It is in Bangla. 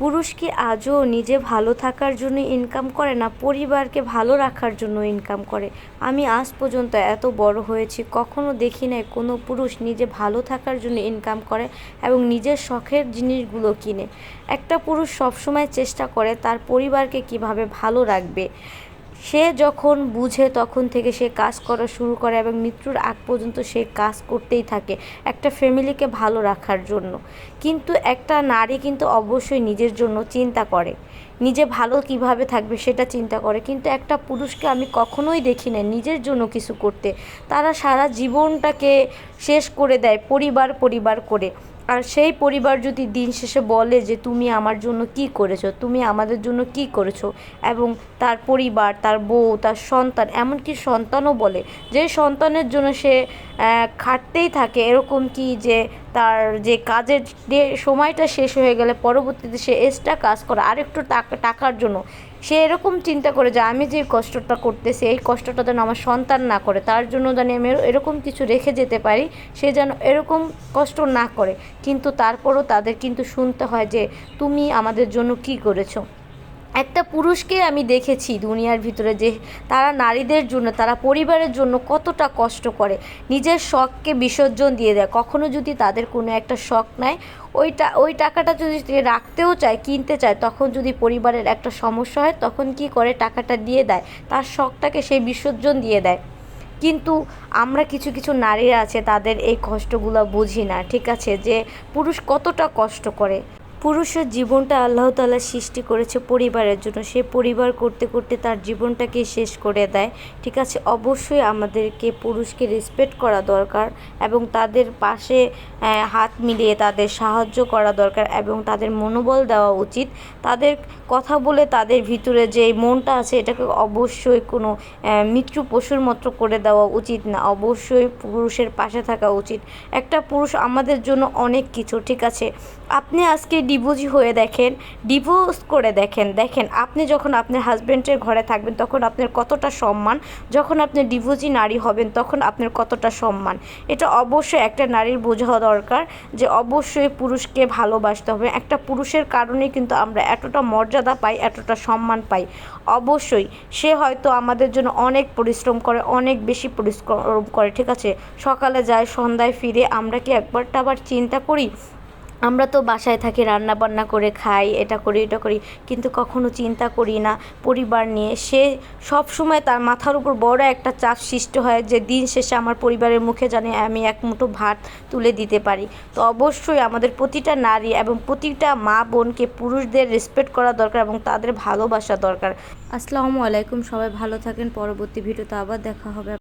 পুরুষ কি আজও নিজে ভালো থাকার জন্য ইনকাম করে, না পরিবারকে ভালো রাখার জন্য ইনকাম করে? আমি আজ পর্যন্ত এত বড় হয়েছি, কখনো দেখি নাই কোনো পুরুষ নিজে ভালো থাকার জন্য ইনকাম করে এবং নিজের শখের জিনিসগুলো কিনে। একটা পুরুষ সবসময় চেষ্টা করে তার পরিবারকে কিভাবে ভালো রাখবে। সে যখন বুঝে তখন থেকে সে কাজ করা শুরু করে এবং মৃত্যুর আগ পর্যন্ত সে কাজ করতেই থাকে একটা ফ্যামিলিকে ভালো রাখার জন্য। কিন্তু একটা নারী কিন্তু অবশ্যই নিজের জন্য চিন্তা করে, নিজে ভালো কিভাবে থাকবে সেটা চিন্তা করে। কিন্তু একটা পুরুষকে আমি কখনোই দেখি না নিজের জন্য কিছু করতে। তারা সারা জীবনটাকে শেষ করে দেয় পরিবার পরিবার করে। আর সেই পরিবার যদি দিন শেষে বলে যে তুমি আমার জন্য কি করেছো, তুমি আমাদের জন্য কি করেছো, এবং তার পরিবার, তার বউ, তার সন্তান, এমনকি সন্তানও বলে যে সন্তানের জন্য সে খাটতেই থাকে, এরকম কি যে তার যে কাজের সময়টা শেষ হয়ে গেলে পরবর্তীতে সে এক্সট্রা কাজ করে আরেকটু টাকার জন্য। সে এরকম চিন্তা করে যে আমি যে কষ্টটা করতেছি এই কষ্টটা যেন আমার সন্তান না করে, তার জন্য যেন আমি এরকম কিছু রেখে যেতে পারি, সে যেন এরকম কষ্ট না করে। কিন্তু তারপরও তাদের কিন্তু শুনতে হয় যে তুমি আমাদের জন্য কি করেছো। একটা পুরুষকে আমি দেখেছি দুনিয়ার ভিতরে যে তারা নারীদের জন্য, তারা পরিবারের জন্য কতটা কষ্ট করে, নিজের শখকে বিসর্জন দিয়ে দেয়। কখনো যদি তাদের কোনো একটা শখ নেয়, ওই টাকাটা যদি রাখতেও চায়, কিনতে চায়, তখন যদি পরিবারের একটা সমস্যা হয় তখন কি করে টাকাটা দিয়ে দেয়, তার শখটাকে সেই বিসর্জন দিয়ে দেয়। কিন্তু আমরা কিছু কিছু নারীরা আছে তাদের এই কষ্টগুলো বুঝি না, ঠিক আছে, যে পুরুষ কতটা কষ্ট করে। পুরুষের জীবনটা আল্লাহ তাআলা সৃষ্টি করেছে পরিবারের জন্য, সে পরিবার করতে করতে তার জীবনটাকে শেষ করে দেয়, ঠিক আছে। অবশ্যই আমাদেরকে পুরুষকে রেসপেক্ট করা দরকার এবং তাদের পাশে হাত মিলিয়ে তাদের সাহায্য করা দরকার এবং তাদের মনোবল দেওয়া উচিত। তাদের কথা বলে তাদের ভিতরে যে মনটা আছে এটাকে অবশ্যই কোনো মৃত্যু পশুর মতো করে দেওয়া উচিত না, অবশ্যই পুরুষের পাশে থাকা উচিত। একটা পুরুষ আমাদের জন্য অনেক কিছু, ঠিক আছে। আপনি আজকে ডিভোর্সি হয়ে দেখেন, ডিভোর্স করে দেখেন, দেখেন আপনি যখন আপনার হাজব্যান্ডের ঘরে থাকবেন তখন আপনার কতটা সম্মান, যখন আপনি ডিভোর্সি নারী হবেন তখন আপনার কতটা সম্মান। এটা অবশ্যই একটা নারীর বোঝা দরকার যে অবশ্যই পুরুষকে ভালোবাসতে হবে। একটা পুরুষের কারণেই কিন্তু আমরা এতটা মর্যাদা পাই, এতটা সম্মান পাই। অবশ্যই সে হয়তো আমাদের জন্য অনেক পরিশ্রম করে, অনেক বেশি পরিশ্রম করে, ঠিক আছে। সকালে যায়, সন্ধ্যায় ফিরে। আমরা কি একবারটা আবার চিন্তা করি? আমরা তো বাসায় থাকি, রান্না বান্না করে খাই, এটা করি এটা করি, কিন্তু কখনো চিন্তা করি না পরিবার নিয়ে। সে সব সময় তার মাথার উপর বড় একটা চাপ সৃষ্টি হয় যে দিন শেষে আমার পরিবারের মুখে জানি আমি এক মুঠো ভাত তুলে দিতে পারি। তো অবশ্যই আমাদের প্রতিটা নারী এবং প্রতিটা মা বোনকে পুরুষদের রেসপেক্ট করা দরকার এবং তাদের ভালোবাসা দরকার। আসসালামু আলাইকুম, সবাই ভালো থাকেন। পরবর্তী ভিডিওতে আবার দেখা হবে।